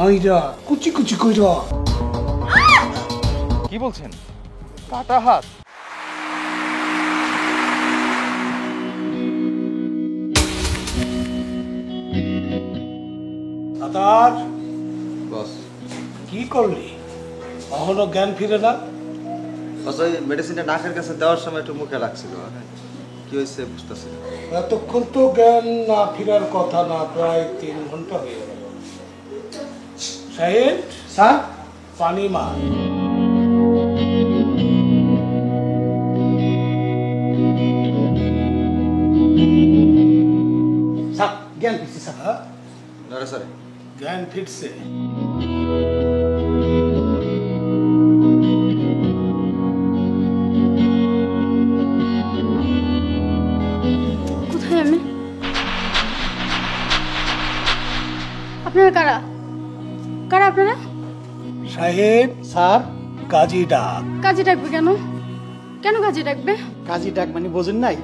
মাইরা কুচি কুচি কইরা। কি বলছেন? কাটা হাত? আতার বস কি করলি? এখনো জ্ঞান ফিরে না? বস ওই মেডিসিনটা নাকের কাছে দেওয়ার সময় একটু মুখে লাগছিল, কি হয়েছে বুঝতেছি না। এতক্ষণ তো জ্ঞান না ফিরার কথা না, প্রায় 3 ঘন্টা হয়ে গেল। সাহেব স্যার পানি মা। স্যার জ্ঞান ফিরছে স্যার। হ্যাঁ, নরে স্যার জ্ঞান ফিরছে। কোথায় আমি? আপনারা কারা? কারা আপনারা? সাহেব স্যার কাজী ডাক। কাজে ডাকবে কেন? কেন কাজে ডাকবে? কাজী ডাক মানে বোঝেন নাই?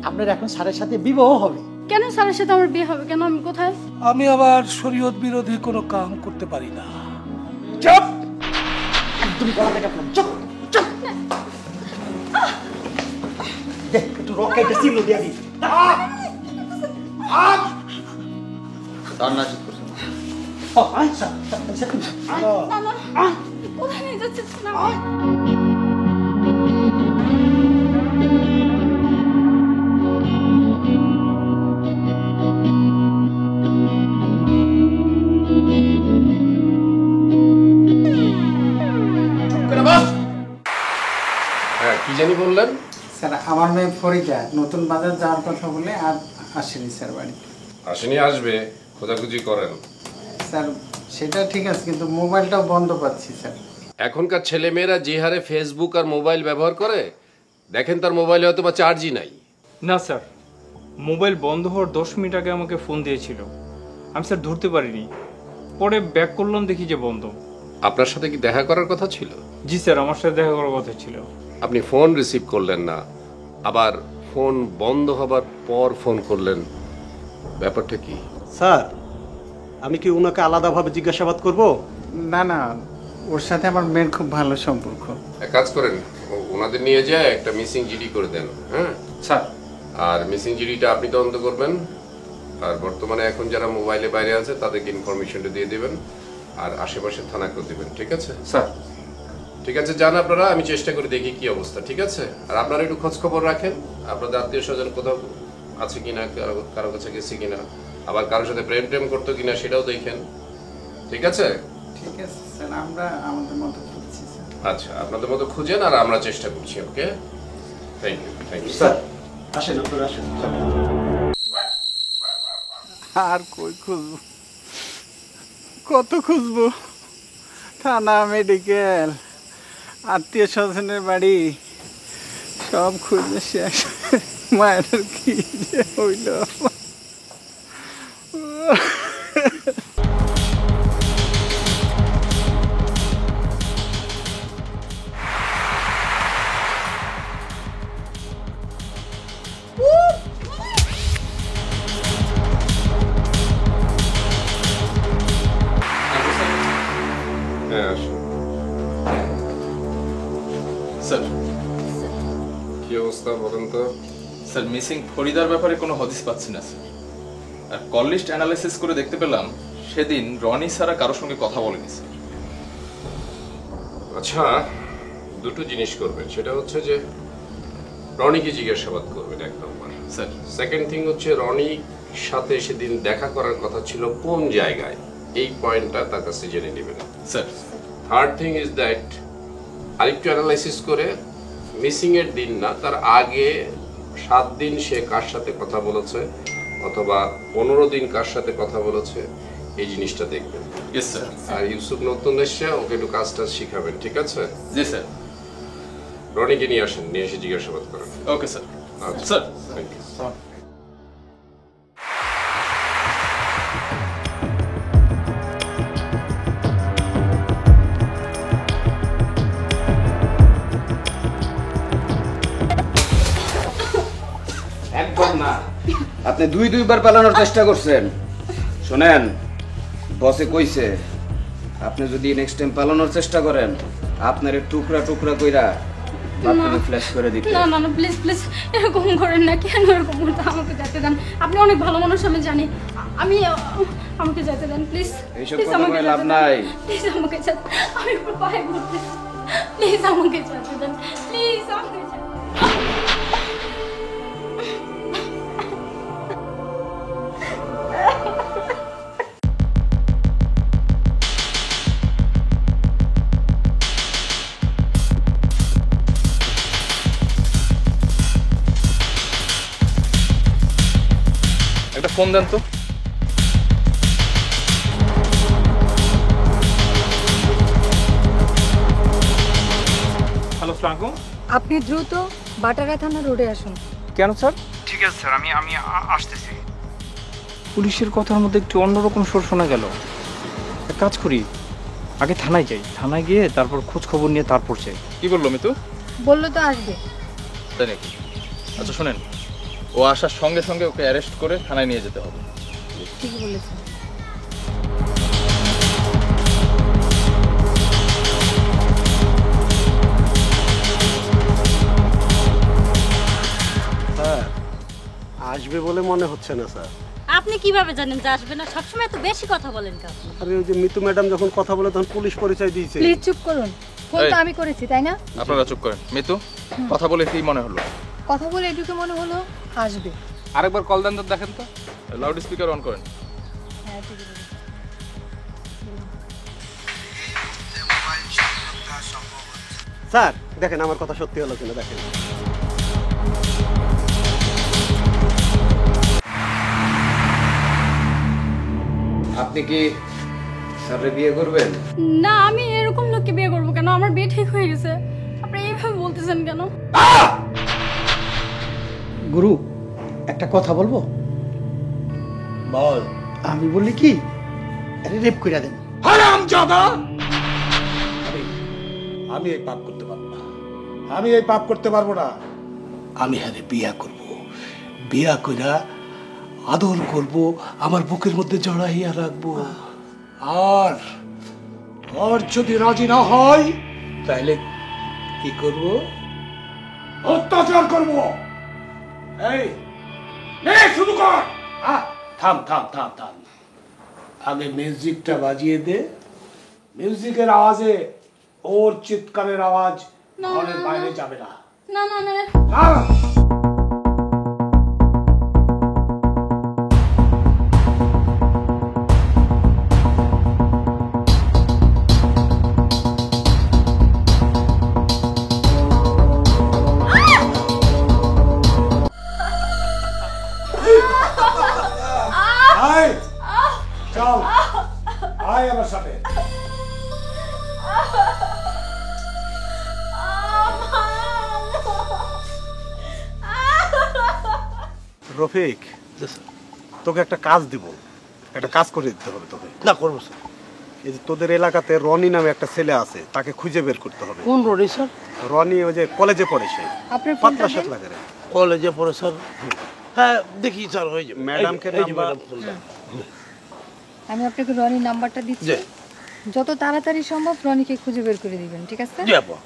আপনার এখন স্যারের সাথে বিবাহ হবে। কেন স্যারের সাথে আমার বিয়ে হবে? কেন? আমি কোথায়? আমি আবার শরীয়ত বিরোধী কোনো কাম করতে পারি না। চুপ! একদম গলা থেকে আপনার চুপ চুপ। দেখ একটু রকেটে ছিল দিয়া দি। তার নাচিত করছেন। ও আয় স্যার স্যার না না, কোথায় নিয়ে যাচ্ছিস না? হ্যাঁ, কি জানি বললেন? স্যার আমার মেয়ে ফরিদা নতুন বাজার যাওয়ার কথা বলে আর আসেনি স্যার বাড়ি। আসেনি, আসবে, খোঁজাখুঁজি করেন। স্যার সেটা ঠিক আছে কিন্তু মোবাইলটাও বন্ধ পাচ্ছি স্যার। এখনকার ছেলেমেয়েরা যে হারে ফেসবুক আর মোবাইল ব্যবহার করে, দেখেন তার মোবাইলে হয়তো বা চার্জই নাই। না স্যার, মোবাইল বন্ধ হওয়ার 10 মিনিট আগে আমাকে ফোন দিয়েছিল। আমি স্যার ধরতে পারিনি, পরে ব্যাক করলাম, দেখি যে বন্ধ। আপনার সাথে কি দেখা করার কথা ছিল? জি স্যার, আমার সাথে দেখা করার কথা ছিল। আপনি ফোন রিসিভ করলেন না, আবার ফোন বন্ধ হবার পর ফোন করলেন, ব্যাপারটা কি? স্যার আমি কি ওনাকে আলাদাভাবে জিজ্ঞাসাবাদ করব? না না, ওর সাথে আমার মেয়ের খুব ভালো সম্পর্ক। এক কাজ করেন, ওনাদের নিয়ে যায় একটা মিসিং জিডি করে দেন। হ্যাঁ স্যার, আর মিসিং জিডিটা আপনি তদন্ত করবেন, আর বর্তমানে এখন যারা মোবাইলে বাইরে আছে তাদেরকে ইনফরমেশনটা দিয়ে দিবেন, আর আশেপাশে থানা করে দিবেন। ঠিক আছে স্যার। ঠিক আছে, যান আপনারা, আমি চেষ্টা করে দেখি কি অবস্থা। ঠিক আছে, আর আপনারা একটু খোঁজ খবর রাখেন, আপনাদের আত্মীয় স্বজন কোথাও আছে কিনা, কারো কাছে গেছে কিনা, আবার কারোর সাথে প্রেম টেম করতো কিনা সেটাও দেখেন। ঠিক আছে? ঠিক আছে স্যার, আমরা আমাদের মতো খুঁজছি স্যার। আচ্ছা, আপনাদের মতো খুঁজেন আর আমরা চেষ্টা করছি। ওকে, থ্যাংক ইউ। স্যার আসেন আপনারা আসেন। আর কই খুঁজবো, কত খুঁজবো? থানা, মেডিকেল, আত্মীয় স্বজনের বাড়ি সব খুঁজে শেষ। মায়ের কি যে হইল। হ্যাঁ, আসুন। স্যার কি অবস্থা বলেন তো? স্যার মিসিং ফরিদার ব্যাপারে কোনো হদিস পাচ্ছি না স্যার। আর কল লিস্ট অ্যানালাইসিস করে দেখতে পেলাম সেদিন রনি ছাড়া কারোর সঙ্গে কথা বলেনি স্যার। আচ্ছা, দুটো জিনিস করবেন, সেটা হচ্ছে যে রনিকে জিজ্ঞাসাবাদ করবেন এক নম্বর। স্যার সেকেন্ড থিং হচ্ছে রনির সাথে সেদিন দেখা করার কথা ছিল কোন জায়গায়, এই পয়েন্টটা তার কাছে জেনে নেবেন। Sir third thing is that আরেকটু অ্যানালাইসিস করে মিসিং এর দিন না, তার আগে 7 দিন সে কার সাথে কথা বলেছে অথবা 15 দিন কার সাথে কথা বলেছে, এই জিনিসটা দেখবেন। Yes sir. আর ইউসুফ নতুন এসে ওকে একটু কাজটা শিখাবেন। ঠিক আছে? জি স্যার। রনিকে নিয়ে আসেন, নিয়ে এসে জিজ্ঞাসাবাদ করেন। Okay sir. আচ্ছা, স্যার থ্যাংক ইউ। একবার না, আপনি দুইবার পালানোর চেষ্টা করছেন। শোনেন, বসে কইছে আপনি যদি নেক্সট টাইম পালানোর চেষ্টা করেন আপনার টুকরা টুকরা কইরা বাথরুমে ফ্ল্যাশ করে দিতে। না না না প্লিজ প্লিজ এরকম করেন না, কেন এরকম করতে, আমাকে যেতে দেন, আপনি অনেক ভালো মানুষ আমি জানি, আমি আমাকে যেতে দেন প্লিজ। এইসব কথা বলে লাভ নাই। প্লিজ আমাকে যেতে, আমি আপনার পায়ে পড়তে, প্লিজ আমাকে যেতে দেন, প্লিজ আমাকে যেতে। একটা ফোন দেন তো। হ্যালো আসসালামু আপনি দ্রুত বাটারা থানা রোডে আসুন। কেন স্যার? ঠিক আছে স্যার, আমি আসতেছি। পুলিশের কথার মধ্যে একটু অন্যরকম সুর শোনা গেল। এক কাজ করি, আগে থানায় যাই, থানায় গিয়ে তারপর খোঁজ খবর নিয়ে তারপর যাই। কি বললো মিতু? বললো তো আসবে। তাই নাকি? আচ্ছা শোনেন, ও আসার সঙ্গে সঙ্গে ওকে অ্যারেস্ট করে থানায় নিয়ে যেতে হবে। ঠিকই বলেছেন। স্যার আসবে বলে মনে হচ্ছে না স্যার। আপনি কিভাবে জানেন যে আসবে না? সবসময় তো বেশি কথা বলেন কেন? আরে ওই যে মিতু ম্যাডাম যখন কথা বলে তখন পুলিশ পরিচয় দিয়েছে। প্লিজ চুপ করুন, ফোন তো এই। আমি করেছি তাই না? আপনারা চুপ করেন। মিতু, কথা বলে কি মনে হলো? কথা বলে এটুকু মনে হলো আসবে। আরেকবার কল দেন তো, দেখেন তো। লাউড স্পিকার অন করেন। হ্যাঁ ঠিকই বলেছেন। স্যার দেখেন আমার কথা সত্যি হলো কিনা দেখেন। আপনি কি স্যাররে বিয়ে করবেন? না আমি এরকম লোককে বিয়ে করবো কেন? আমার বিয়ে ঠিক হয়ে গেছে, আপনি এইভাবে বলতেছেন কেন? গুরু একটা কথা বলবো? বল। আমি বলি কি রেপ কইরা দেন। হারামজাদা! আমি এই পাপ করতে পারবো না, আমি এই পাপ করতে পারবো না। আমি হ্যাঁ বিয়া করব, বিয়া কইরা আদর করব, আমার বুকের মধ্যে জড়াইয়া রাখবো। আর আর যদি রাজি না হয় তাহলে কি করব? অত্যাচার করব। এই নে শুরু কর। থাম থাম থাম থাম, আগে মিউজিকটা বাজিয়ে দে। মিউজিকের আওয়াজে ওর চিৎকারের আওয়াজ ঘরের বাইরে যাবে না। না না না না। আয় চল, আয় আমার সাথে। রফিক, তোকে একটা কাজ দিব, একটা কাজ করে দিতে হবে তোকে। না করবো স্যার। এই যে তোদের এলাকাতে রনি নামে একটা ছেলে আছে, তাকে খুঁজে বের করতে হবে। কোন রনি স্যার? রনি ওই যে কলেজে পড়ে, সে আপনার পাতলা সাতলা করে কলেজে পড়ে স্যার? হ্যাঁ দেখি স্যার, হয়ে যাবে। ম্যাডামকে এই যে নাম্বার। ম্যাডাম ফোন দেন। আমি আপনাকে রনির নাম্বারটা দিচ্ছি, জি। যত তাড়াতাড়ি সম্ভব রনিকে খুঁজে বের করে দিবেন, ঠিক আছে? জি আপা।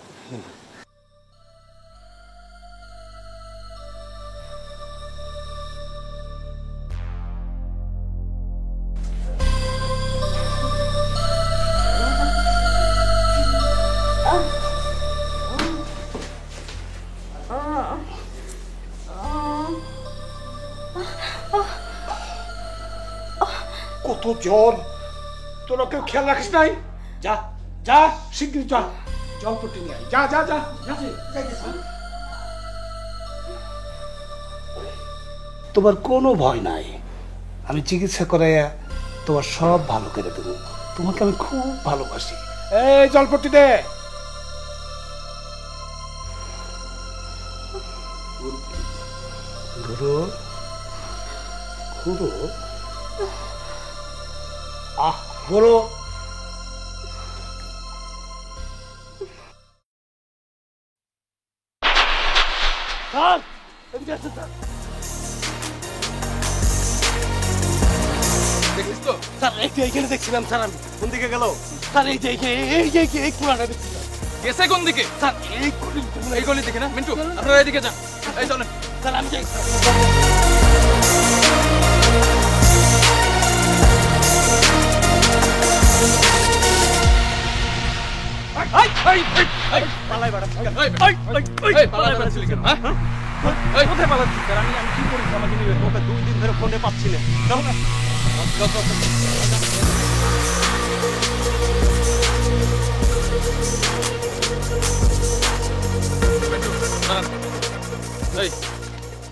কত জ্বর, তোরা কেউ খেয়াল রাখিস নাই? যা যা শিগগির যা, জল পট্টি নিয়ে আয়। যা যা যা যা। তোমার কোনো ভয় নাই, আমি চিকিৎসা করাইয়া তোমার সব ভালো করে দেবো। তোমাকে আমি খুব ভালোবাসি। এই জলপট্টি দে। গুরু গুরু গুরু স্যার এদিকে আসুন স্যার। দেখিস তো স্যার একটু এইখানে দেখছিলাম স্যার। আমি কোন দিকে গেল? স্যার এই কুড়াটা দেখছি স্যার। গেছে কোন দিকে? স্যার এই গলি দিকে না মিন্টু, আপনারা এদিকে যান। এই চলেন। স্যার আমি যাই স্যার। পালাই বেড়াচ্ছিস কেন? কোথায় পালাচ্ছি স্যার? আমি কি করেছি আমাকে নিয়ে? ওকে 2 দিন ধরে ফোনে পাচ্ছি না। দাও না। এই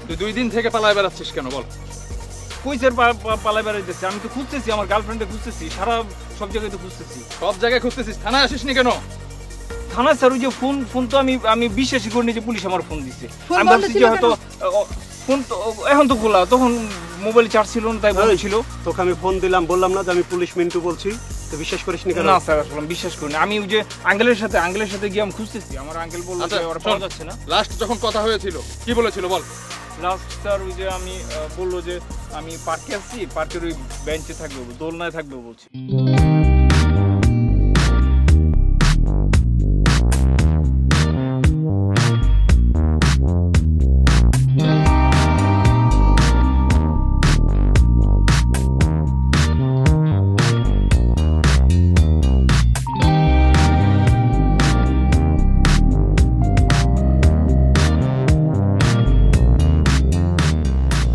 তুই 2 দিন থেকে পালাই বেড়াচ্ছিস কেন বল? কই স্যার পালাই বেড়াইতেছি? আমি তো খুঁজতেছি, আমার গার্লফ্রেন্ডে খুঁজতেছি, সারা সব জায়গায় তো খুঁজতেছি। সব জায়গায় খুঁজতেছিস, থানায় আসিসনি কেন? থানায় স্যার ওই যে ফোন তো আমি বিশ্বাসই করিনি যে পুলিশ আমার ফোন দিচ্ছে। ফোন আমি বন্ধ ভাবছি ছিল যে হয়তো ফোন তো এখন তো খোলা, তখন মোবাইল চার্জ ছিল না তাই বন্ধ ছিল। তোকে আমি ফোন দিলাম, বললাম না যে আমি পুলিশ মিন্টু বলছি, তো বিশ্বাস করিসনি কেন? না স্যার আসলে আমি বিশ্বাস করিনি। আমি ওই যে আঙ্কেলের সাথে গিয়ে আমি খুঁজতেছি, আমার আঙ্কেল বললো আচ্ছা, যে ওরা পাওয়া যাচ্ছে না। লাস্ট যখন কথা হয়েছিল কি বলেছিল বল? লাস্ট স্যার ওই যে আমি বললো যে আমি পার্কে আসছি, পার্কের ওই বেঞ্চে থাকবো, দোলনায় থাকবো বলছি।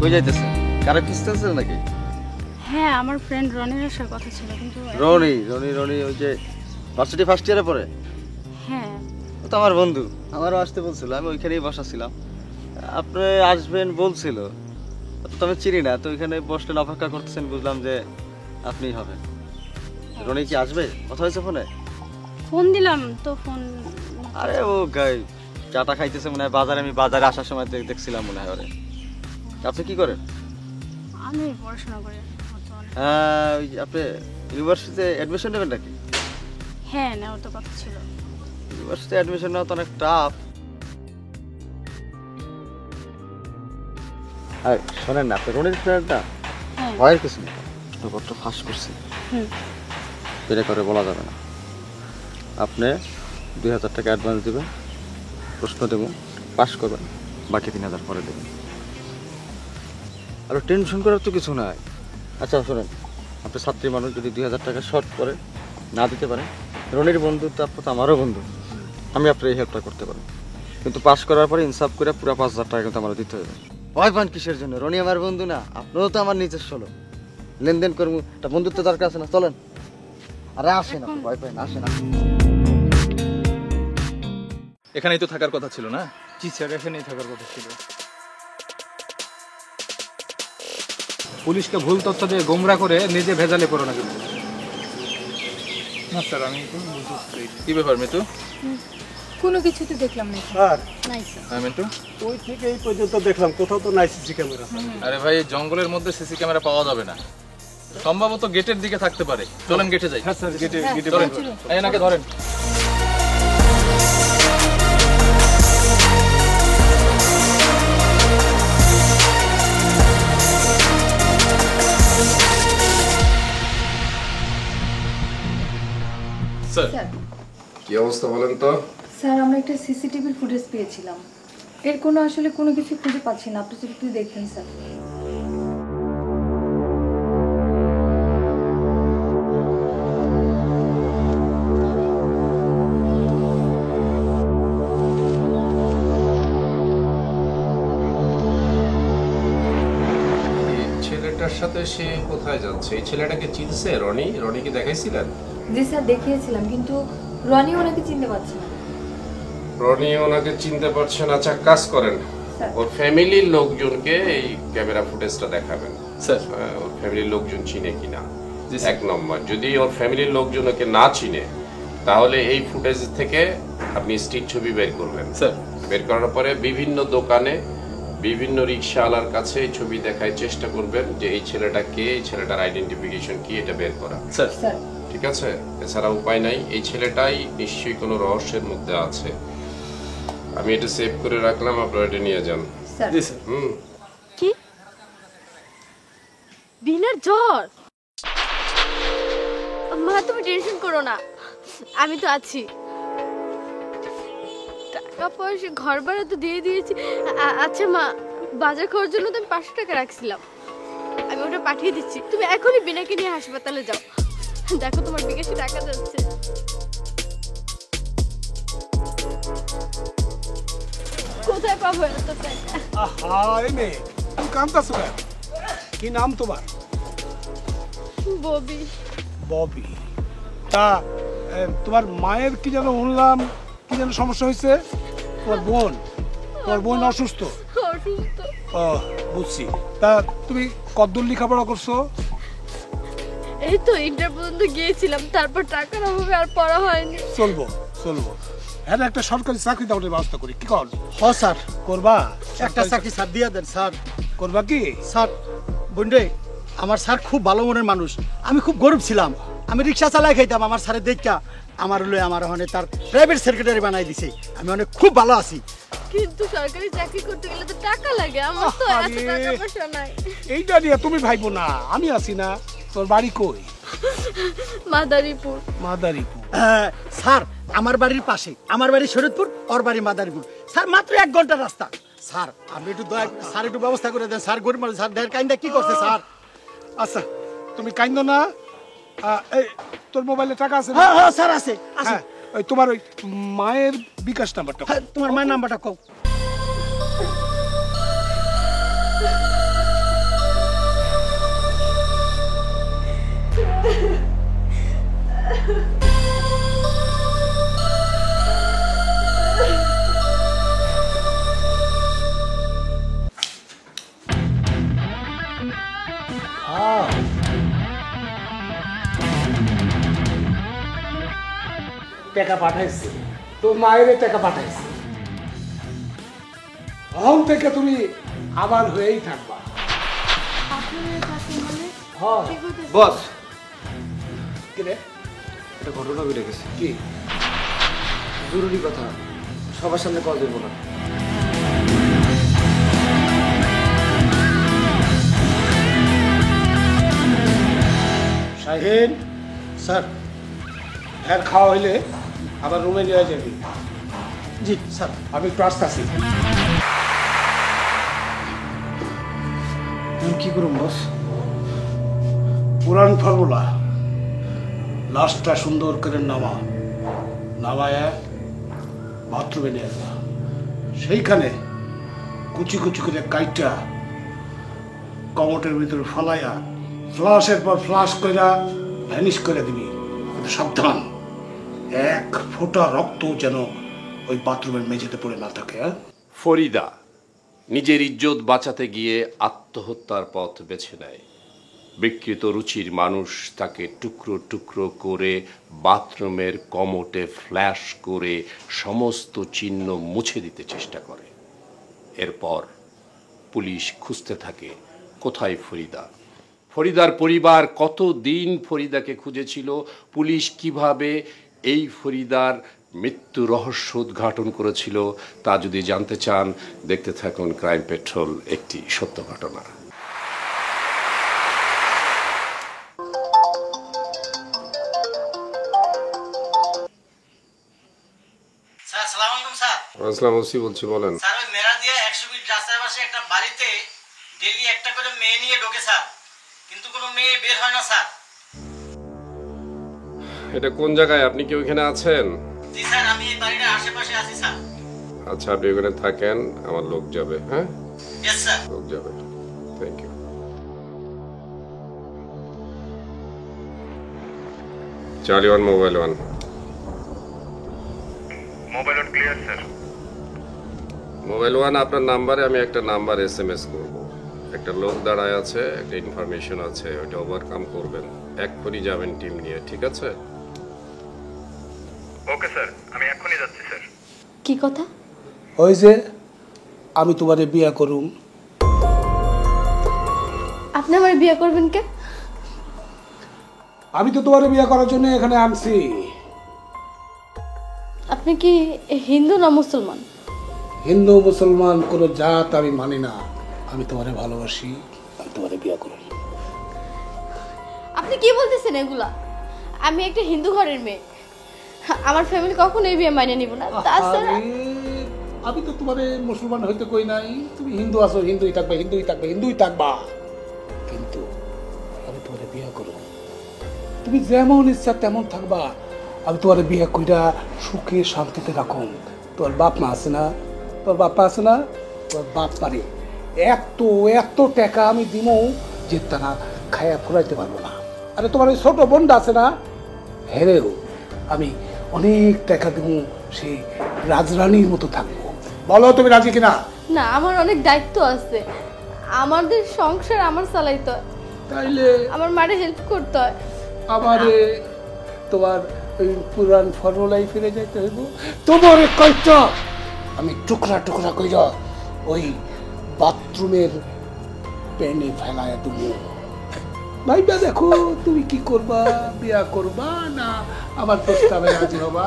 কই যাইতেছে? কারে খুঁজতেছে নাকি? হ্যাঁ আমার ফ্রেন্ড রনির আসার কথা ছিল কিন্তু রনি ওই যে ভার্সিটি ফার্স্ট ইয়ারে পড়ে? হ্যাঁ ও তো আমার বন্ধু, আমারও আসতে বলছিল, আমি ওইখানেই বসা ছিলাম। আপনি আসবেন বলছিল, তো আমি চিনি না, তো ওইখানে বসলেন, অপেক্ষা করতেছেন, বুঝলাম যে আপনিই হবেন। রনি কি আসবে? কথা হয়েছে ফোনে? ফোন দিলাম তো ফোন। আরে ও গাই চাটা খাইতেছে মনে হয় বাজারে, আমি বাজারে আসার সময় দেখছিলাম মনে হয় ওরে। আপনি কি করেন? আমি পড়াশোনা করি। হ্যাঁ ওই আপনি ইউনিভার্সিটিতে অ্যাডমিশন নেবেন নাকি? হ্যাঁ নেওয়ার তো কথা ছিল। ইউনিভার্সিটিতে অ্যাডমিশন নেওয়া তো অনেক টাফ। আর শোনেন না, আপনি রনির ফ্রেন্ডটা ভয়ের কিছু নেই, প্রশ্নপত্র ফাঁস করছি, এটা করে বলা যাবে না। আপনি 2000 টাকা অ্যাডভান্স দেবেন, প্রশ্ন দেবো, পাস করবেন, বাকি 3000 পরে দেবেন। আর টেনশন করার তো কিছু নাই। আচ্ছা শোনেন, আপনি ছাত্রী মানুষ, যদি 2000 টাকা শর্ট করে না দিতে পারেন, রনির বন্ধু তো আপনার তো আমারও বন্ধু, আমি আপনার এই হেল্পটা করতে পারি, কিন্তু পাস করার পরে ইনসাফ করে পুরো 5000 টাকা কিন্তু আমার দিতে হবে। ভয় পান কিসের জন্য? রনি আমার বন্ধু না, আপনিও তো আমার নিজস্ব লোক, লেনদেন করবো, একটা বন্ধুত্ব দরকার আছে না? চলেন। আরে আসেন, ভয় পাই না, আসেন। এখানেই তো থাকার কথা ছিল না? জি স্যার এখানেই থাকার কথা ছিল। পুলিশকে ভুল তথ্য দিয়ে গোমরা করে নিজে ভেজালে করো না কিন্তু। না স্যার আমি কোনো বুঝতে পারি। কি ব্যাপার মিতু? কোনো কিছু তো দেখলাম না স্যার নাই স্যার। হ্যাঁ মিন্টু, ওই থেকে এই পর্যন্ত দেখলাম, কোথাও তো নাই সিসি ক্যামেরা। আরে ভাই জঙ্গলের মধ্যে সিসি ক্যামেরা পাওয়া যাবে না, সম্ভবত গেটের দিকে থাকতে পারে। চলেন গেটে যাই। হ্যাঁ স্যার গেটে চলেন, এই নাকে ধরেন। স্যার কি অবস্থা বলেন তো? স্যার আমরা একটা সিসিটিভির ফুটেজ পেয়েছিলাম, এর কোনো আসলে কোনো কিছু খুঁজে পাচ্ছি না, আপনি যদি একটু দেখতেন স্যার। ছেলেটার সাথে সে কোথায় যাচ্ছে? এই ছেলেটাকে চিনছে রনি? রনিকে দেখাইছিলেন? জি স্যার দেখিয়েছিলাম, কিন্তু রনি ওনাকে চিনতে পারছে না। রনি ওনাকে চিনতে পারছেন? আচ্ছা কাজ করেন, ওর ফ্যামিলির লোকজনকে এই ক্যামেরা ফুটেজটা দেখাবেন স্যার। ওর ফ্যামিলির লোকজন চিনে কিনা। 1 নম্বর, যদি ওর ফ্যামিলির লোকজন ওকে না চিনে তাহলে এই ফুটেজ থেকে আপনি স্টিল ছবি বের করবেন স্যার। বের করার পরে বিভিন্ন দোকানে, বিভিন্ন রিক্সাওয়ালার কাছে এই ছবি দেখার চেষ্টা করবেন যে এই ছেলেটা কে, এই ছেলেটার আইডেন্টিফিকেশন কি, এটা বের করা। স্যার ঠিক আছে? এছাড়া উপায় নাই, এই ছেলেটাই নিশ্চয়ই কোনো রহস্যের মধ্যে আছে। আমি এটা সেভ করে রাখলাম, আপনারা এটা নিয়ে যান। জি স্যার। কি বিনার জ্বর? মা তুমি টেনশন করো না, আমি তো আছি। টাকা পয়সা ঘর ভাড়া তো দিয়ে দিয়েছি। আচ্ছা মা, বাজার খাওয়ার জন্য তো আমি 500 টাকা রাখছিলাম, আমি ওটা পাঠিয়ে দিচ্ছি। তুমি এখনই বিনাকে নিয়ে হাসপাতালে যাও, দেখো তোমার বিকাশে টাকা যাচ্ছে। কোথায় পাবো এত টাকা? আহা এই মেয়ে, তুমি কাঁদতাছো কেন? কি নাম তোমার? ববি। ববি। তা তোমার মায়ের কি যেন শুনলাম, কি যেন সমস্যা হয়েছে? তোমার বোন অসুস্থ? অসুস্থ। ও বুঝছি। তা তুমি কতদূর লেখাপড়া করছো? এই তো ইন্টার পর্যন্ত গিয়েছিলাম, তারপর টাকার অভাবে আর পড়া হয়নি। চলবো। হ্যাঁ, একটা সরকারি চাকরি দাও ব্যবস্থা করি। কি কর? হ স্যার, করবা? একটা চাকরি স্যার দিয়া দেন স্যার। করবা কি? স্যার বন্ডে, আমার স্যার খুব ভালো মনের মানুষ। আমি খুব গরিব ছিলাম, আমি রিক্সা চালাই খাইতাম। আমার স্যারের দেখা আমার ওখানে তার প্রাইভেট সেক্রেটারি বানাই দিছে। আমি অনেক খুব ভালো আছি। কিন্তু সরকারি চাকরি করতে গেলে তো টাকা লাগে, আমার তো এত টাকা পয়সা নাই। এইটা নিয়ে তুমি ভাইবো না, আমি আছি না। তোর বাড়ি কই? মাদারীপুর। হ্যাঁ স্যার, আমার বাড়ির পাশে। আমার বাড়ি শরীয়তপুর, ওর বাড়ি মাদারীপুর। স্যার মাত্র 1 ঘন্টার রাস্তা। স্যার আপনি একটু স্যার একটু ব্যবস্থা করে দেন। স্যার গরিব মানুষ, স্যার দেড় কাইন্দা কি করছে স্যার? আচ্ছা তুমি কাইন্দো না। এই তোর মোবাইলে টাকা আছে? হ্যাঁ স্যার আছে। ওই তোমার ওই মায়ের বিকাশ নাম্বারটা। তোমার মায়ের নাম্বারটা কও। টাকা পাঠাইছে, তোর মায়ের টাকা পাঠাইছে। এখন থেকে তুমি আমার হয়েই থাকবা। বস, কি রে? একটা ঘটনা বেড়ে গেছে। কি? জরুরি কথা, সবার সামনে কল দেবো না। শাহিন স্যার, হ্যাঁ খাওয়া হইলে আবার রুমে নিয়ে যাবি। জি স্যার। আমি একটু আসতেছি। কি করুন বস? পুরান ফর্মুলা, লাশটা সুন্দর করে নামায় বাথরুমে নিয়ে যা। সেইখানে কুচি কুচি করে কাইটা কমোটের ভিতরে ফলাইয়া ফ্লাশের পর ফ্লাশ কইরা ভ্যানিশ করে দিবি। সাবধান, 1 ফোঁটা রক্ত যেন ওই বাথরুমের মেঝেতে পড়ে না থাকে। ফরিদা নিজের ইজ্জত বাঁচাতে গিয়ে আত্মহত্যার পথ বেছে নেয়। বিকৃত রুচির মানুষ তাকে টুকরো টুকরো করে বাথরুমের কমোটে ফ্ল্যাশ করে সমস্ত চিহ্ন মুছে দিতে চেষ্টা করে। এরপর পুলিশ খুঁজতে থাকে কোথায় ফরিদা। ফরিদার পরিবার কতদিন ফরিদাকে খুঁজেছিল, পুলিশ কিভাবে এই ফরিদার মৃত্যু রহস্য উদ্ঘাটন করেছিল তা যদি জানতে চান, দেখতে থাকুন ক্রাইম পেট্রোল, একটি সত্য ঘটনা। স্যার আসসালামু আলাইকুম স্যার। আসসালাম ওসি বলছি, বলেন। স্যার ওই মেরা দিয়ে 100 ফিট রাস্তার পাশে একটা বাড়িতে ডেইলি একটা করে মেয়ে নিয়ে ঢোকে স্যার, কিন্তু কোনো মেয়ে বের হয় না স্যার। এটা কোন জায়গায়? আপনি কি ওইখানে আছেন? জি স্যার, আমি এই বাড়িটার আশেপাশে আছি স্যার। আচ্ছা, আপনি ওখানে থাকেন, আমার লোক যাবে। হ্যাঁ ইয়েস স্যার। লোক যাবে। Thank you. Charlie 1 mobile 1। Mobile clear sir. Mobile 1, আপনার নাম্বারে আমি একটা নাম্বার SMS করব। একটা লোক দাঁড়ায় আছে, একটা ইনফরমেশন আছে, ওটা ওভারকাম করবেন। এক্ষুনি যাবেন টিম নিয়ে, ঠিক আছে? ওকে স্যার, আমি এক্ষুনি যাচ্ছি স্যার। কি কথা? ওই যে আমি তোমারে বিয়া করুম। আপনি আমার বিয়ে করবেন কে? আমি তো তোমারে বিয়া করার জন্য এখানে আনছি। আপনি কি হিন্দু না মুসলমান? হিন্দু মুসলমান কোনো জাত আমি মানি না। আমি তোমারে ভালোবাসি, আমি তোমারে বিয়া করব। আপনি কি বলতেছেন এগুলা? আমি একটা হিন্দু ঘরের মেয়ে, আমার ফ্যামিলি কখনো এই বিয়ে মাইনে নিব না। তাছাড়া আমি তো তোমারে মুসলমান হইতে কই নাই, তুমি হিন্দু আছো, হিন্দুই থাকবা, হিন্দুই থাকবা, হিন্দুই থাকবা, কিন্তু আমি তোমারে বিয়ে করব। তুমি যেমন ইচ্ছা তেমন থাকবা, আমি তোমারে বিয়ে কইরা সুখে শান্তিতে রাখুন। তোর বাপ মা আছে না, তোর বাপ্পা আছে না, তোর বাপ পারে এত এত টাকা আমি দিব যে তারা খায়া ফুরাইতে পারবো না। আরে তোমার ওই ছোট বোনটা আছে না, হেরেও আমি অনেক টাকা দিব, সেই রাজরানীর মতো থাকবো। বলো তুমি রাজি কিনা? না, আমার অনেক দায়িত্ব আছে, আমাদের সংসার আমার চালাইতে হয়, তাইলে আমার মারে হেল্প করতে হয়। আমারে তোমার ওই পুরান ফর্মুলাই ফিরে যাইতে হইব। তোমার কয়টা আমি টুকরা টুকরা কইরা ওই বাথরুমের পেনে ফেলায় তুমি ভাইবা দেখো তুমি কি করবা, বিয়া করবা না আমার প্রস্তাবে রাজি হবা।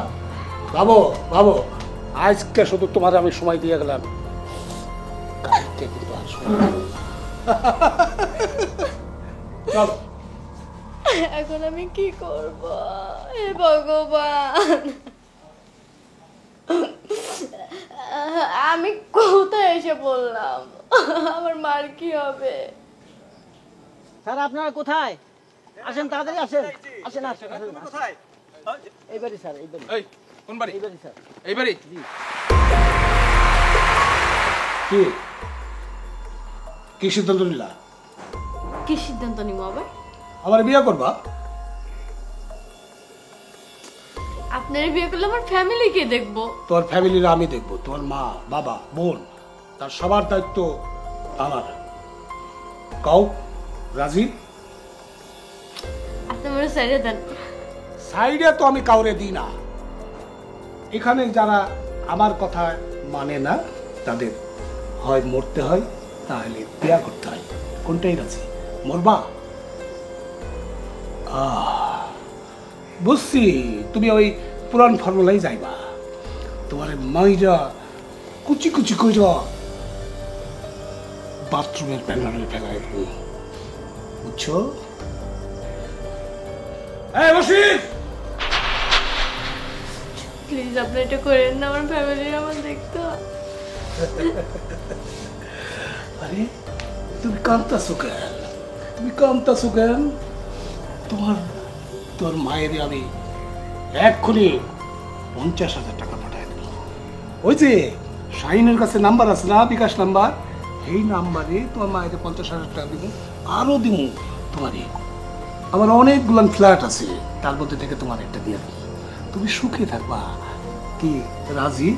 ভাবো ভাবো, আজকে শুধু তোমার আমি সময় দিয়ে গেলাম, কালকে কিন্তু আর সময় নেই। চল। এখন আমি কি করব হে ভগবান, আমি কোথায় এসে বললাম, আমার মার কি হবে? স্যার আপনারা কোথায়? আসেন তাড়াতাড়ি আসেন, আসেন আসেন। কোথায়? এই বাড়ি স্যার, এই বাড়ি। এই কোন বাড়ি? এই বাড়ি স্যার। এই বাড়ি? জি। কি কি সিদ্ধান্ত নিলা? কি সিদ্ধান্ত নিব আবার? আমার বিয়ে করবা? আপনার বিয়ে করলে আমার ফ্যামিলিকে দেখবো। তোর ফ্যামিলির আমি দেখবো, তোর মা বাবা বোন তার সবার দায়িত্ব আমার। কাউ রাজি? আপনি আমার সাইডে দেন। সাইডে তো আমি কাউরে দিই না, এখানে যারা আমার কথা মানে না তাদের হয় মরতে হয়, তাহলে বিয়া করতে হয়। কোনটাই রাজি? মরবা? বুঝছি, তুমি ওই পুরান ফর্মুলাই যাইবা, তোমার মাইরা কুচি কুচি কইরা বাথরুমের প্যান্ডেলে ফেলায়, বুঝছো? এই বসির, প্লিজ আপনি এটা করেন না, আমার ফ্যামিলি আমার দেখতে হয়। আরে তুমি কাঁদতাছো কেন? তুমি কাঁদতাছো কেন? তোর মায়ের আমি এক্ষুনি 50,000 টাকা পাঠাই দিল। ওই যে শাহিনের কাছে নাম্বার আছে না, বিকাশ নাম্বার, এই নাম্বারে তোমার মায়ের 50,000 টাকা দিব, আরো দিব তোমারে। আমার অনেকগুলো ফ্ল্যাট আছে, তার মধ্যে থেকে তোমার একটা দিয়ে দেবো, তুমি সুখে থাকবা। কি রাজি?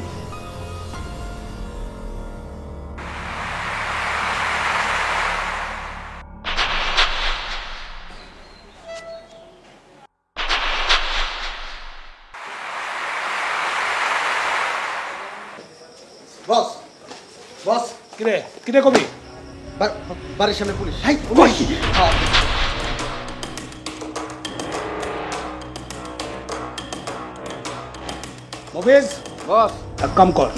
বস বস, কিরে কিরে কবি? বাড়ির সামনে পুলিশ। মফিজ বস, এক কাম কর,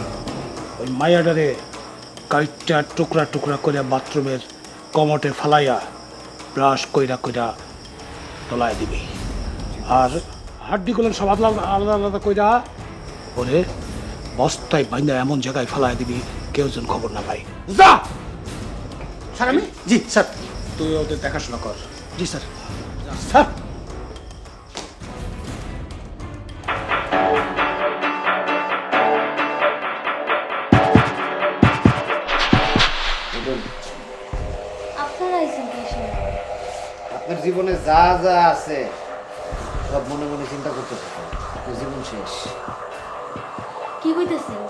ওই মায়াডারে কাইটটা টুকরা টুকরা করে বাথরুমের কমটে ফালাইয়া ব্রাশ কইরা কইরা তলায় দিবি, আর হাড্ডিগুলো সব আলাদা আলাদা আলাদা কইরা ওরে বস্তায় বাইন্দা এমন জায়গায় ফালাই দিবি কেউ যেন খবর না পাই। যা স্যার। আমি? জি স্যার। তুই ওদের দেখাশোনা কর। জি স্যার। স্যার আপনারা আইছেন কি সময়? আপনার জীবনে যা যা আছে সব মনে মনে চিন্তা করতে থাকেন, আপনার জীবন শেষ। কি হইতেছেন?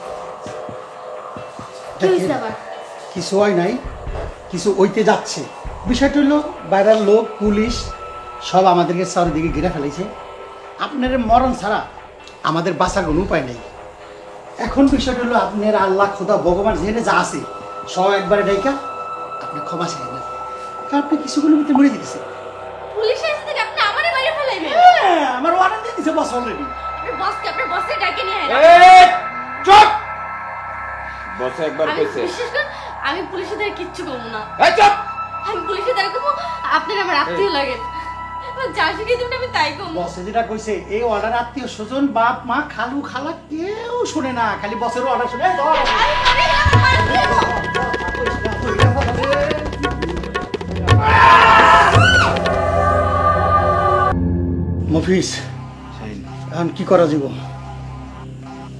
কি হইছে আবার? কিছু হয় নাই, কিছু ওইতে যাচ্ছে। বিষয়টা হলো বাইরের লোক পুলিশ সব আমাদেরকে চারিদিকে ঘিরে ফেলেছে। আপনার মরণ ছাড়া আমাদের বাঁচার কোনো উপায় নেই। এখন বিষয়টা হলো আপনার আল্লাহ খোদা ভগবান যেখানে যা আছে সব একবারে ডাইকা আপনি ক্ষমা চাইবেন না, কারণ আপনি কিছুগুলোর ভিতরে মরে দিতেছে। পুলিশ এসে থেকে আপনি আমারে মাইরে ফেলাইবেন? আমার ওয়ারেন্ট দিয়ে দিছে বস অলরেডি। আপনি বসকে আপনার বসে ডাকে নিয়ে আয়। চুপ! বসে একবার আমি কইছে। বিশেষ করে আমি পুলিশের দ্বারা কিচ্ছু করবো না। এই চুপ! আমি পুলিশের দ্বারা করবো, আপনার আমার আত্মীয় লাগেন। আপনার যা শিখিয়ে দিবেন আমি তাই করব। বসে যেটা কইছে এই অর্ডার আত্মীয় স্বজন বাপ মা খালু খালা কেউ শুনে না, খালি বসের অর্ডার শুনে। মফিস এখন কি করা যাব?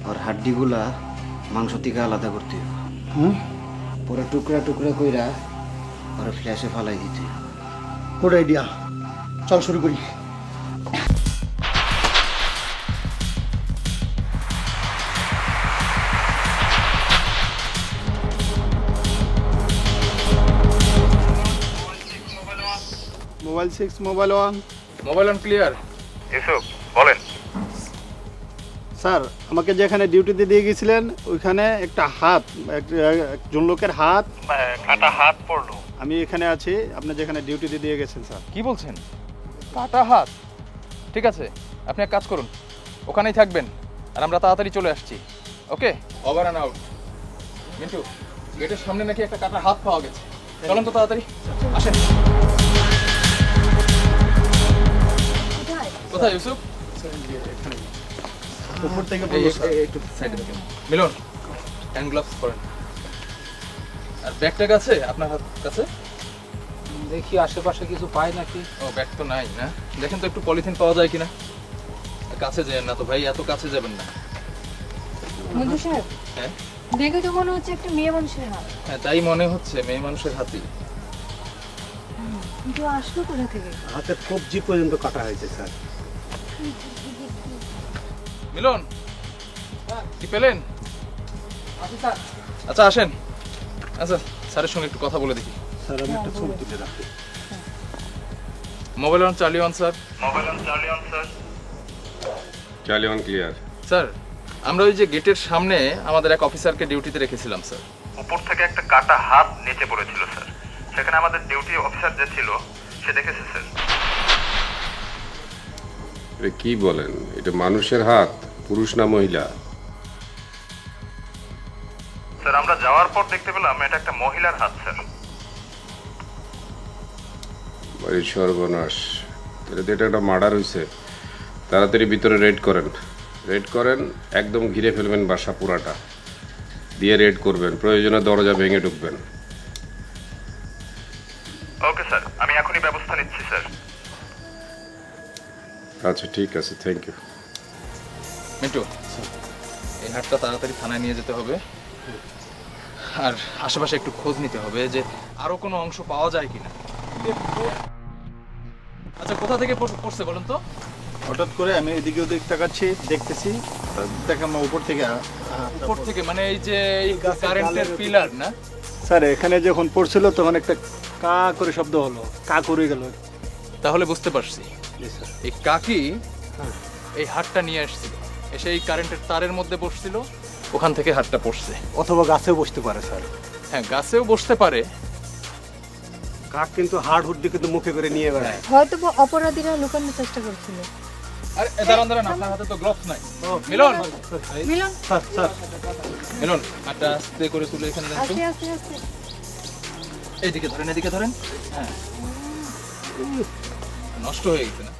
আর হাড্ডিগুলা মাংস থেকে আলাদা করতে হবে। হুম, পরে টুকরা টুকরা কইরা পরে ফ্ল্যাশে ফালাই দিতে। গুড আইডিয়া, চল শুরু করি। Mobile 6 mobile 1 mobile on clear. Yusuf বলেন। স্যার আমাকে যেখানে ডিউটিতে দিয়ে গেছিলেন ওইখানে একটা হাত একজন লোকের হাত কাটা হাত পড়লো। আমি এখানে আছি, আপনি যেখানে ডিউটিতে দিয়ে গেছেন স্যার। কি বলছেন? কাটা হাত? ঠিক আছে, আপনি এক কাজ করুন, ওখানেই থাকবেন আর আমরা তাড়াতাড়ি চলে আসছি। ওকে, ওভার অ্যান্ড আউট। মিন্টু, গেটের সামনে নাকি একটা কাটা হাত পাওয়া গেছে, চলেন তো তাড়াতাড়ি আসেন। কোথায় ইউসুফ? উপর থেকে একটু সাইডে দেখেন। মিলন, হ্যান্ড গ্লাভস পরেন। আর ব্যাগটা আছে আপনার কাছে? দেখি আশেপাশে কিছু পাই নাকি। ও, ব্যাগ তো নাই না। দেখেন তো একটু পলিথিন পাওয়া যায় কিনা। কাছে যাবেন না তো ভাই, এত কাছে যাবেন না। মধু সাহেব, হ্যাঁ দেখে তো মনে হচ্ছে একটা মেয়ে মানুষের হাত। হ্যাঁ, তাই মনে হচ্ছে, মেয়ে মানুষের হাতই। কিন্তু আসলো কোথা থেকে? হাতের কবজি পর্যন্ত কাটা হয়েছে স্যার। মিলন, কি পেলেন? আচ্ছা আসেন। আচ্ছা, স্যারের সঙ্গে একটু কথা বলে দেখি। স্যার আমি একটা ছবি তুলে রাখি। Mobile on Charlie on sir. Mobile on Charlie on sir. Charlie on clear. Sir, আমরা ওই যে গেটের সামনে আমাদের এক অফিসারকে ডিউটিতে রেখেছিলাম স্যার। উপর থেকে একটা কাটা হাত নিচে পড়েছিল স্যার। সেখানে আমাদের ডিউটি অফিসার যে ছিল সে দেখেছে স্যার। এটা কি বলেন? এটা মানুষের হাত, পুরুষ না মহিলা? স্যার আমরা যাওয়ার পর দেখতে পেলাম এটা একটা মহিলার হাত স্যার। বাড়ির সর্বনাশ। তাহলে তো এটা একটা মার্ডার হয়েছে। তাড়াতাড়ি ভিতরে রেড করেন, রেড করেন, একদম ঘিরে ফেলবেন বাসা পুরাটা দিয়ে রেড করবেন, প্রয়োজনে দরজা ভেঙে ঢুকবেন। ওকে স্যার, আমি এখনই ব্যবস্থা নিচ্ছি স্যার। আচ্ছা ঠিক আছে, থ্যাংক ইউ। মিন্টু, এই হাটটা তাড়াতাড়ি থানায় নিয়ে যেতে হবে আর আশেপাশে একটু খোঁজ নিতে হবে যে আরো কোনো অংশ পাওয়া যায় কিনা। আচ্ছা, কোথা থেকে পড়ছে বলুন তো? হঠাৎ করে আমি এদিকে ওদিক তাকাচ্ছি, দেখতেছি দেখলাম উপর থেকে। উপর থেকে মানে এই যে কারেন্টের পিলার না স্যার? এখানে যখন পড়ছিল তখন একটা কা করে শব্দ হলো, কা করে গেল। তাহলে বুঝতে পারছি এই কাকি এই হাটটা নিয়ে আসছিল, এসে এই কারেন্টের তারের মধ্যে বসছিল, ওখান থেকে হাটটা পড়ছে। অথবা গাছেও বসতে পারে স্যার। হ্যাঁ, গাছেও বসতে পারে। কাক কিন্তু হাড় হুড্ডি কিন্তু মুখে করে নিয়ে বেড়ায়। হয়তো অপরাধীরা লুকানোর চেষ্টা করছিল। আরে দাঁড়ান দাঁড়ান, আপনার হাতে তো গ্লাভস নাই। মিলন, মিলন স্যার স্যার মিলন, হাতটা আস্তে করে তুলে এখানে দেন তো। আস্তে আস্তে আস্তে এইদিকে ধরেন, এদিকে ধরেন। হ্যাঁ, নষ্ট হয়ে গেছে না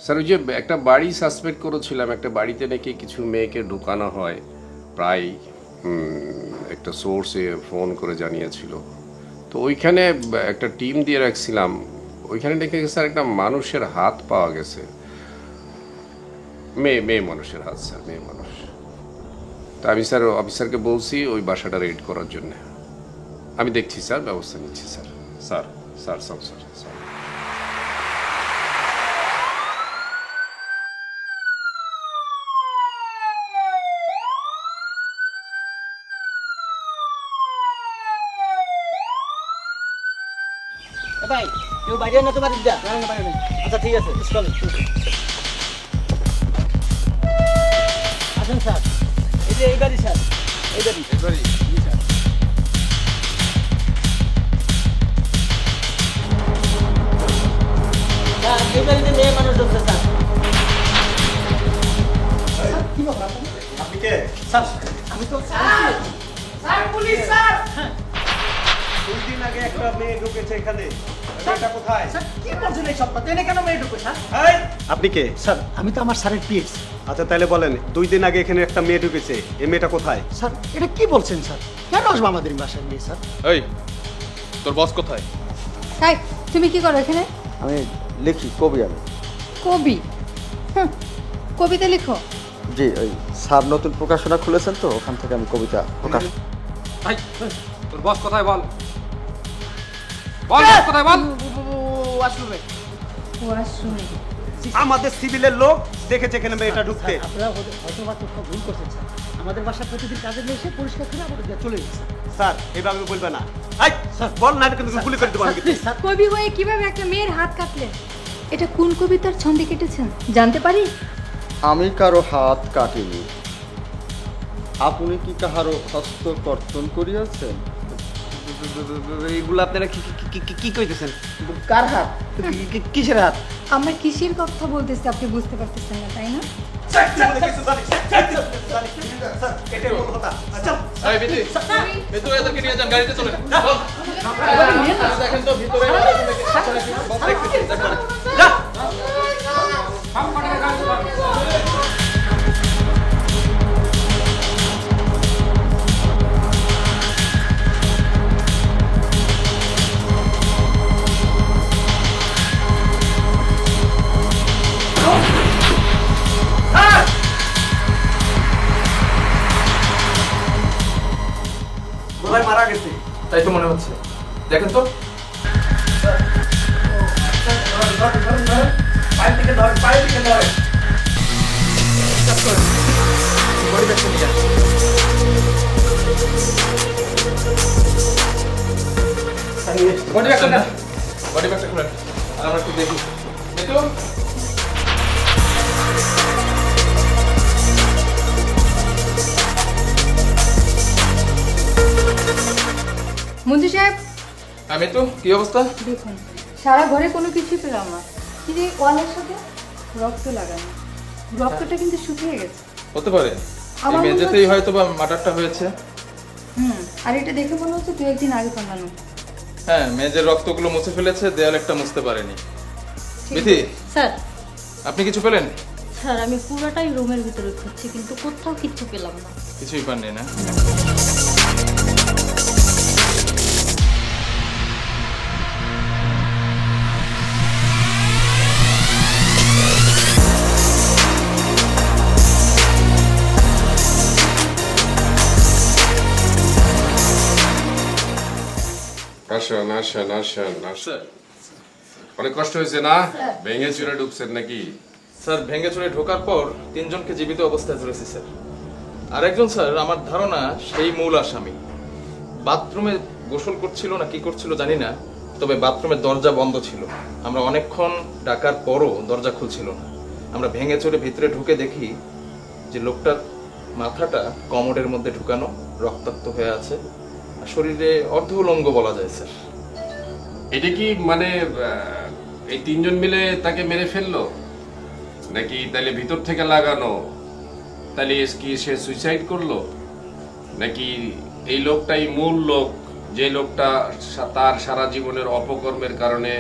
স্যার? ওই যে একটা বাড়ি সাসপেক্ট করেছিলাম, একটা বাড়িতে নাকি কিছু মেয়েকে ঢুকানো হয় প্রায়, একটা সোর্সে ফোন করে জানিয়েছিল। তো ওইখানে একটা টিম দিয়ে রাখছিলাম, ওইখানে দেখে স্যার একটা মানুষের হাত পাওয়া গেছে। মেয়ে মানুষের হাত স্যার, মেয়ে মানুষ। তা আমি স্যার অফিসারকে বলছি ওই বাসাটা রেড করার জন্য। আমি দেখছি স্যার, ব্যবস্থা নিচ্ছি sir. Sir sir sir sir sir ভাই কেউ বাইরে না তো বাড়ি যা। আচ্ছা ঠিক আছে, চল আসেন স্যার। এই যে এই গাড়ি স্যার, এই গাড়ি জি স্যার। স্যার এই গাড়িতে মেয়ে মানুষ হচ্ছে স্যার। কি ব্যাপার? আপনি কে? স্যার আমি তো স্যার। Sir police sir. 2 দিন আগে একটা মেয়ে ঢুকেছে এখানে, মেয়েটা কোথায়? স্যার কি বলছেন এই সব কথা? এনে কেন মেয়ে ঢুকবে স্যার? আপনি কে? স্যার আমি তো আমার স্যারের পিএস। আচ্ছা তাহলে বলেন 2 দিন আগে এখানে একটা মেয়ে ঢুকেছে, এই মেয়েটা কোথায়? স্যার এটা কি বলছেন স্যার? কেন আসবো আমাদের বাসায় মেয়ে স্যার? এই তোর বস কোথায়? তাই তুমি কি করো এখানে? আমি লিখি, কবি আমি। কবি? কবিতা লিখো? জি, ওই স্যার নতুন প্রকাশনা খুলেছেন তো, ওখান থেকে আমি কবিতা প্রকাশ। তোর বস কোথায় বল? বল বস কোথায় বল? আসলে ওয়াশরুমে। আমাদের সিভিলের লোক দেখেছে এখানে মেয়েটা ঢুকতে। আপনারা হয়তো বা তথ্য ভুল করছেন স্যার। আমাদের বাসায় প্রতিদিন কাজে নিয়ে এসে পরিষ্কার করে আমাদের দিয়ে চলে গেছে। স্যার এইভাবে বলবে না। এই স্যার বল না, কিন্তু গুলি করে দেবো আমি। কবি হয়ে কিভাবে একটা মেয়ের হাত কাটলেন? এটা কোন কবিতার ছন্দে কেটেছেন জানতে পারি? আমি কারো হাত কাটিনি, আপনি কি কাহারও হস্ত কর্তন করিয়াছেন? এইগুলো আপনারা কি কইতেছেন? কার হাত? কিসের হাত? আমরা কিসের কথা বলতেছি আপনি বুঝতে পারতেছেন না, তাই না? এই বিধি, ভিতরে এদেরকে নিয়ে যান, গাড়িতে চলে দেখেন তো ভিতরে মারা গেছে তাই তো মনে হচ্ছে। দেখেন তো বডি ব্যাগটা খুলেন, আমরা একটু দেখি। দেখুন মন্ত্রী সাহেব আমি তো কি অবস্থা? দেখুন সারা ঘরে কোনো কিছুই পেলাম না, কিন্তু এই ওয়ালের সাথে রক্ত লাগানো, রক্তটা কিন্তু শুকিয়ে গেছে। হতে পারে এই আমার মনে মেঝেতেই হচ্ছে- হয়তো বা মার্ডারটা হয়েছে। আর এটা দেখে মনে হচ্ছে 2 দিন আগে বানানো। হ্যাঁ, মেঝের রক্তগুলো মুছে ফেলেছে, দেয়াল একটা মুছতে পারেনি। বিধি, স্যার আপনি কিছু পেলেন? স্যার আমি পুরোটাই রুমের ভিতরে খুঁজছি কিন্তু কোথাও কিচ্ছু পেলাম না। কিছুই পাননি না? আসেন আসেন আসেন আসেন। অনেক কষ্ট হয়েছে না? ভেঙে চুরে ঢুকছেন নাকি? স্যার ভেঙে চুরে ঢোকার পর 3 জনকে জীবিত অবস্থায় ধরেছি স্যার। আর একজন স্যার আমার ধারণা সেই মূল আসামি। বাথরুমে গোসল করছিল না কি করছিল জানি না, তবে বাথরুমের দরজা বন্ধ ছিল। আমরা অনেকক্ষণ ডাকার পরও দরজা খুলছিল না। আমরা ভেঙে চুরে ভিতরে ঢুকে দেখি যে লোকটার মাথাটা কমোডের মধ্যে ঢুকানো, রক্তাক্ত হয়ে আছে, আর শরীরে অর্ধ উলঙ্গ বলা যায় স্যার। এটা কি মানে এই 3 জন মিলে তাকে মেরে ফেললো নাকি তাহলে ভিতর থেকে লাগানো? তাহলে কি সে সুইসাইড করলো নাকি এই লোকটাই মূল লোক, যে লোকটা তার সারা জীবনের অপকর্মের কারণে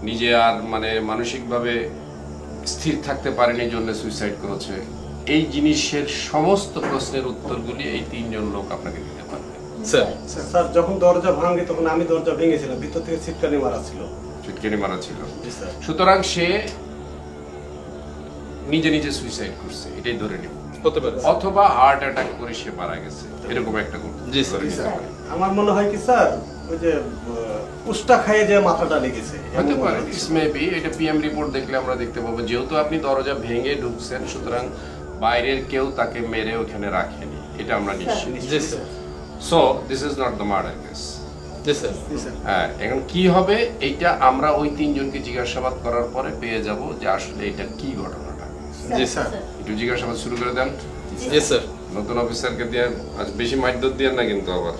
নিজে আর মানে মানসিকভাবে স্থির থাকতে পারেনি জন্য সুইসাইড করেছে? এই জিনিসের সমস্ত প্রশ্নের উত্তরগুলি এই 3 জন লোক আপনাকে দিতে পারবে। স্যার যখন দরজা ভাঙে তখন আমি দরজা ভেঙেছিলাম, ভিতর থেকে ছিটকানি মারা ছিল। ছিটকানি মারা ছিল। জি স্যার। সুতরাং সে নিজে নিজে সুইসাইড করছে এটাই ধরে নিব, হতে পারে, অথবা হার্ট অ্যাটাক করে সে মারা গেছে, এরকম একটা জি স্যার। আমার মনে হয় কি স্যার ওই যে উষ্টা খাইয়ে যে মাথাটা লেগেছে। হতে পারে, দিস মে বি। এটা পিএম রিপোর্ট দেখলে আমরা দেখতে পাবো, যেহেতু আপনি দরজা ভেঙে ঢুকছেন সুতরাং বাইরের কেউ তাকে মেরে ওখানে রাখেনি, এটা আমরা নিশ্চিত। জি sir. So this is not the murder case. জি স্যার। হ্যাঁ, এখন কি হবে এইটা আমরা ওই 3 জনকে জিজ্ঞাসাবাদ করার পরে পেয়ে যাব যে আসলে এটা কি ঘটনাটা। জি স্যার। একটু জিজ্ঞাসাবাদ শুরু করে দেন। জি স্যার। নতুন অফিসারকে দিয়ে আজ বেশি মাইদত দিয়ে না কিন্তু, আবার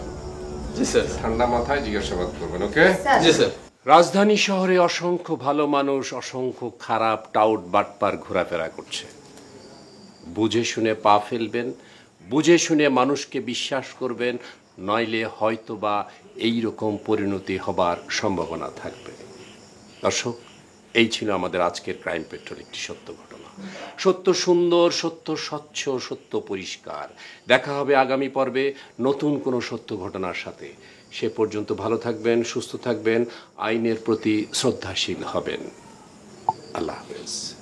জি স্যার। ঠান্ডা মাথায় জিজ্ঞাসাবাদ করবেন, ওকে? জি স্যার। রাজধানী শহরে অসংখ্য ভালো মানুষ, অসংখ্য খারাপ টাউট বাটপার ঘোরাফেরা করছে। বুঝে শুনে পা ফেলবেন, বুঝে শুনে মানুষকে বিশ্বাস করবেন, নইলে হয়তোবা এই রকম পরিণতি হবার সম্ভাবনা থাকবে। দর্শক, এই ছিল আমাদের আজকের ক্রাইম পেট্রোল, একটি সত্য ঘটনা। সত্য সুন্দর, সত্য স্বচ্ছ, সত্য পরিষ্কার। দেখা হবে আগামী পর্বে নতুন কোনো সত্য ঘটনার সাথে। সে পর্যন্ত ভালো থাকবেন, সুস্থ থাকবেন, আইনের প্রতি শ্রদ্ধাশীল হবেন। আল্লাহ হাফেজ।